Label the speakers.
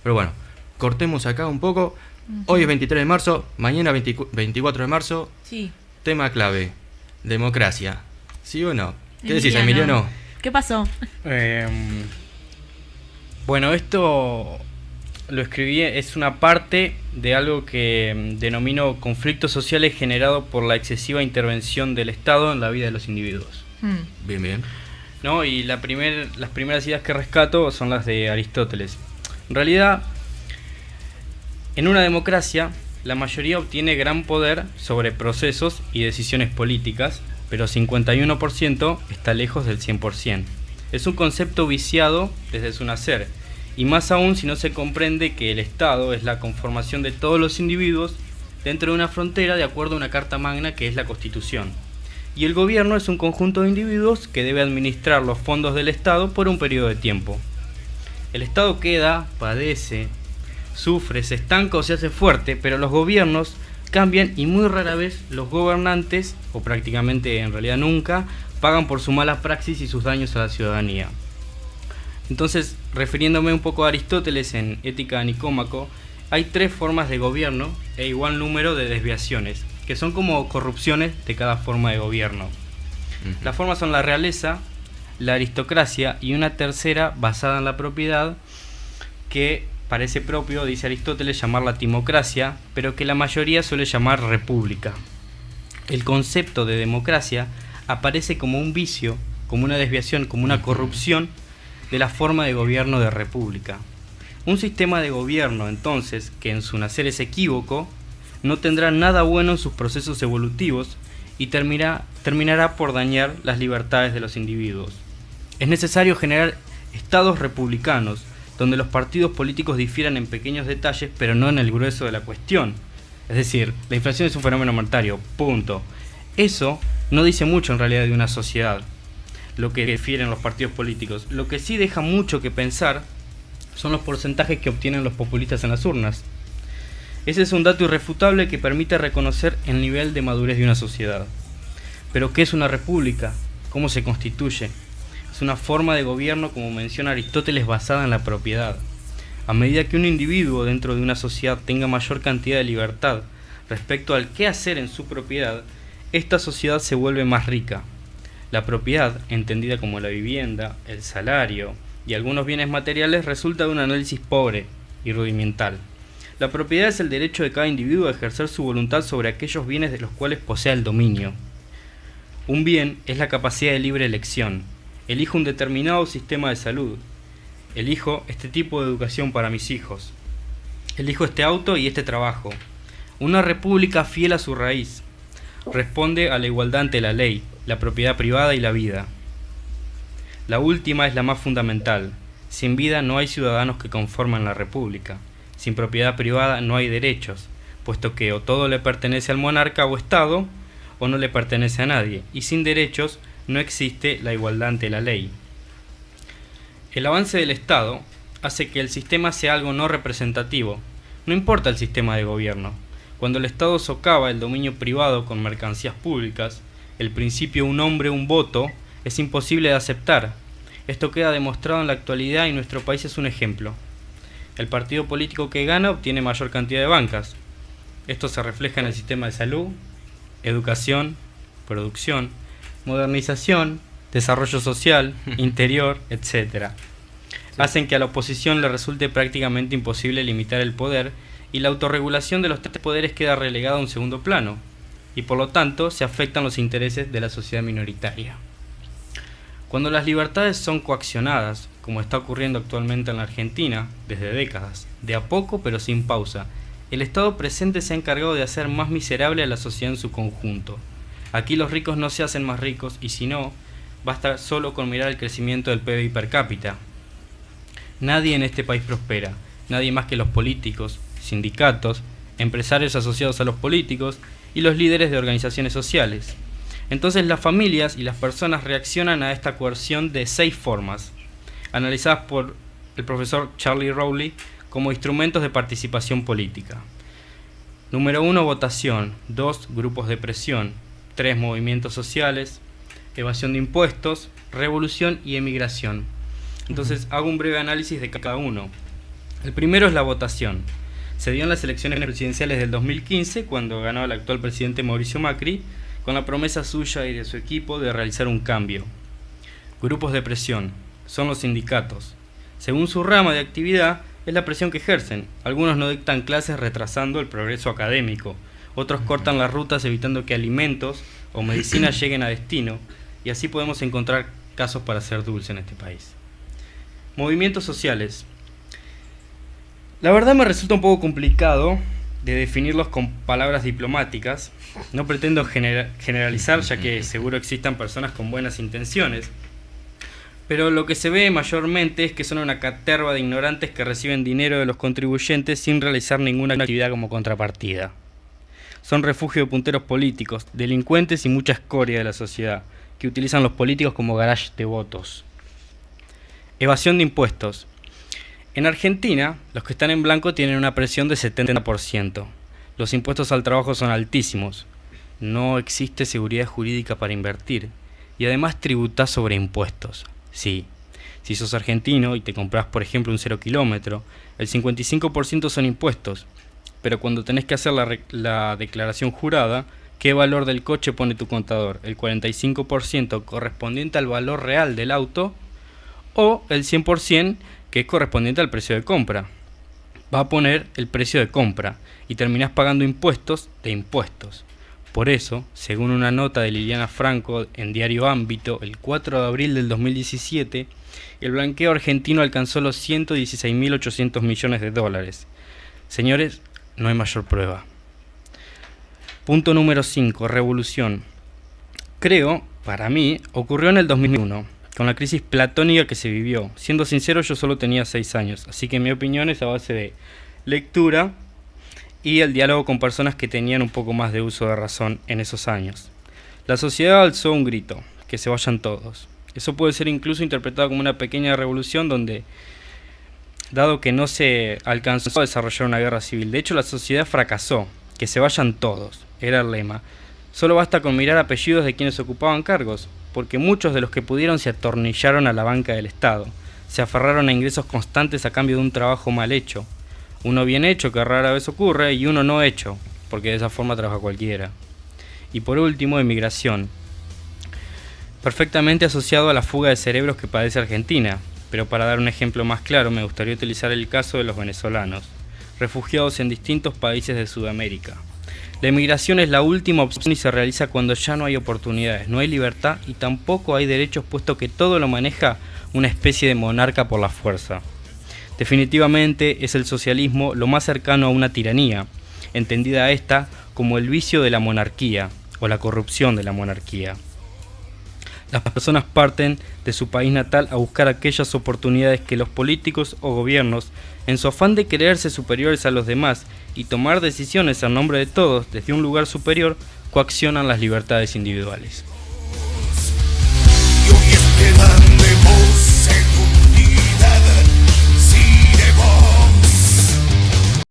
Speaker 1: Pero bueno, cortemos acá un poco. Hoy es 23 de marzo, mañana 24 de marzo.
Speaker 2: Sí.
Speaker 1: Tema clave, democracia. ¿Sí o no? ¿Qué decís,
Speaker 2: Emiliano,
Speaker 1: Emiliano?
Speaker 2: ¿qué pasó?
Speaker 3: Bueno, esto lo escribí, es una parte de algo que denomino conflictos sociales generados por la excesiva intervención del Estado en la vida de los individuos.
Speaker 1: Bien, bien.
Speaker 3: ¿No? Y las primeras ideas que rescato son las de Aristóteles. En realidad, en una democracia, la mayoría obtiene gran poder sobre procesos y decisiones políticas, pero 51% está lejos del 100%. Es un concepto viciado desde su nacer, y más aún si no se comprende que el Estado es la conformación de todos los individuos dentro de una frontera de acuerdo a una carta magna que es la Constitución. Y el gobierno es un conjunto de individuos que debe administrar los fondos del Estado por un periodo de tiempo. El Estado queda, padece, sufre, se estanca o se hace fuerte, pero los gobiernos cambian y muy rara vez los gobernantes, o prácticamente en realidad nunca, pagan por su mala praxis y sus daños a la ciudadanía. Entonces, refiriéndome un poco a Aristóteles en Ética de Nicómaco, hay 3 formas de gobierno e igual número de desviaciones, que son como corrupciones de cada forma de gobierno. Las formas son la realeza, la aristocracia y una tercera basada en la propiedad que parece propio, dice Aristóteles, llamarla timocracia, pero que la mayoría suele llamar república. El concepto de democracia aparece como un vicio, como una desviación, como una corrupción de la forma de gobierno de república. Un sistema de gobierno, entonces, que en su nacer es equívoco, no tendrá nada bueno en sus procesos evolutivos y terminará por dañar las libertades de los individuos. Es necesario generar estados republicanos, donde los partidos políticos difieran en pequeños detalles, pero no en el grueso de la cuestión. Es decir, la inflación es un fenómeno monetario, punto. Eso no dice mucho en realidad de una sociedad, lo que difieren los partidos políticos. Lo que sí deja mucho que pensar son los porcentajes que obtienen los populistas en las urnas. Ese es un dato irrefutable que permite reconocer el nivel de madurez de una sociedad. Pero ¿qué es una república? ¿Cómo se constituye? Es una forma de gobierno, como menciona Aristóteles, basada en la propiedad. A medida que un individuo dentro de una sociedad tenga mayor cantidad de libertad respecto al qué hacer en su propiedad, esta sociedad se vuelve más rica. La propiedad, entendida como la vivienda, el salario y algunos bienes materiales, resulta de un análisis pobre y rudimental. La propiedad es el derecho de cada individuo a ejercer su voluntad sobre aquellos bienes de los cuales posea el dominio. Un bien es la capacidad de libre elección. Elijo un determinado sistema de salud. Elijo este tipo de educación para mis hijos. Elijo este auto y este trabajo. Una república fiel a su raíz responde a la igualdad ante la ley, la propiedad privada y la vida. La última es la más fundamental. Sin vida no hay ciudadanos que conforman la república. Sin propiedad privada no hay derechos, puesto que o todo le pertenece al monarca o Estado, o no le pertenece a nadie, y sin derechos no existe la igualdad ante la ley. El avance del Estado hace que el sistema sea algo no representativo. No importa el sistema de gobierno. Cuando el Estado socava el dominio privado con mercancías públicas, el principio un hombre, un voto, es imposible de aceptar. Esto queda demostrado en la actualidad y nuestro país es un ejemplo. El partido político que gana obtiene mayor cantidad de bancas. Esto se refleja en el sistema de salud, educación, producción, modernización, desarrollo social, interior, etc. Hacen que a la oposición le resulte prácticamente imposible limitar el poder y la autorregulación de los 3 poderes queda relegada a un segundo plano, y por lo tanto se afectan los intereses de la sociedad minoritaria. Cuando las libertades son coaccionadas, como está ocurriendo actualmente en la Argentina, desde décadas, de a poco pero sin pausa, el Estado presente se ha encargado de hacer más miserable a la sociedad en su conjunto. Aquí los ricos no se hacen más ricos y si no, basta solo con mirar el crecimiento del PBI per cápita. Nadie en este país prospera, nadie más que los políticos, sindicatos, empresarios asociados a los políticos y los líderes de organizaciones sociales. Entonces las familias y las personas reaccionan a esta coerción de 6 formas, analizadas por el profesor Charlie Rowley como instrumentos de participación política. Número 1, votación. 2, grupos de presión. 3, movimientos sociales. Evasión de impuestos, revolución y emigración. Entonces hago un breve análisis de cada uno. El primero es la votación. Se dio en las elecciones presidenciales del 2015, cuando ganó el actual presidente Mauricio Macri, con la promesa suya y de su equipo de realizar un cambio. Grupos de presión son los sindicatos. Según su rama de actividad, es la presión que ejercen. Algunos no dictan clases retrasando el progreso académico. Otros cortan las rutas evitando que alimentos o medicinas lleguen a destino. Y así podemos encontrar casos para hacer dulce en este país. Movimientos sociales. La verdad me resulta un poco complicado de definirlos con palabras diplomáticas. No pretendo generalizar, ya que seguro existan personas con buenas intenciones. Pero lo que se ve mayormente es que son una caterva de ignorantes que reciben dinero de los contribuyentes sin realizar ninguna actividad como contrapartida. Son refugio de punteros políticos, delincuentes y mucha escoria de la sociedad, que utilizan los políticos como garage de votos. Evasión de impuestos. En Argentina, los que están en blanco tienen una presión de 70%. Los impuestos al trabajo son altísimos. No existe seguridad jurídica para invertir. Y además tributás sobre impuestos. Sí, si sos argentino y te compras, por ejemplo, un 0 kilómetro, el 55% son impuestos. Pero cuando tenés que hacer la declaración jurada, ¿qué valor del coche pone tu contador? ¿El 45% correspondiente al valor real del auto o el 100% que es correspondiente al precio de compra? Va a poner el precio de compra y terminás pagando impuestos de impuestos. Por eso, según una nota de Liliana Franco en Diario Ámbito, el 4 de abril del 2017, el blanqueo argentino alcanzó los 116.800 millones de dólares. Señores, no hay mayor prueba. Punto número 5. Revolución. Creo, para mí, ocurrió en el 2001, con la crisis platónica que se vivió. Siendo sincero, yo solo tenía 6 años, así que mi opinión es a base de lectura y el diálogo con personas que tenían un poco más de uso de razón en esos años. La sociedad alzó un grito, que se vayan todos. Eso puede ser incluso interpretado como una pequeña revolución donde, dado que no se alcanzó a desarrollar una guerra civil, de hecho la sociedad fracasó, que se vayan todos, era el lema. Solo basta con mirar apellidos de quienes ocupaban cargos, porque muchos de los que pudieron se atornillaron a la banca del Estado, se aferraron a ingresos constantes a cambio de un trabajo mal hecho. Uno bien hecho, que rara vez ocurre, y uno no hecho, porque de esa forma trabaja cualquiera. Y por último, emigración. Perfectamente asociado a la fuga de cerebros que padece Argentina, pero para dar un ejemplo más claro me gustaría utilizar el caso de los venezolanos, refugiados en distintos países de Sudamérica. La emigración es la última opción y se realiza cuando ya no hay oportunidades, no hay libertad y tampoco hay derechos, puesto que todo lo maneja una especie de monarca por la fuerza. Definitivamente es el socialismo lo más cercano a una tiranía, entendida esta como el vicio de la monarquía o la corrupción de la monarquía. Las personas parten de su país natal a buscar aquellas oportunidades que los políticos o gobiernos, en su afán de creerse superiores a los demás y tomar decisiones en nombre de todos desde un lugar superior, coaccionan las libertades individuales.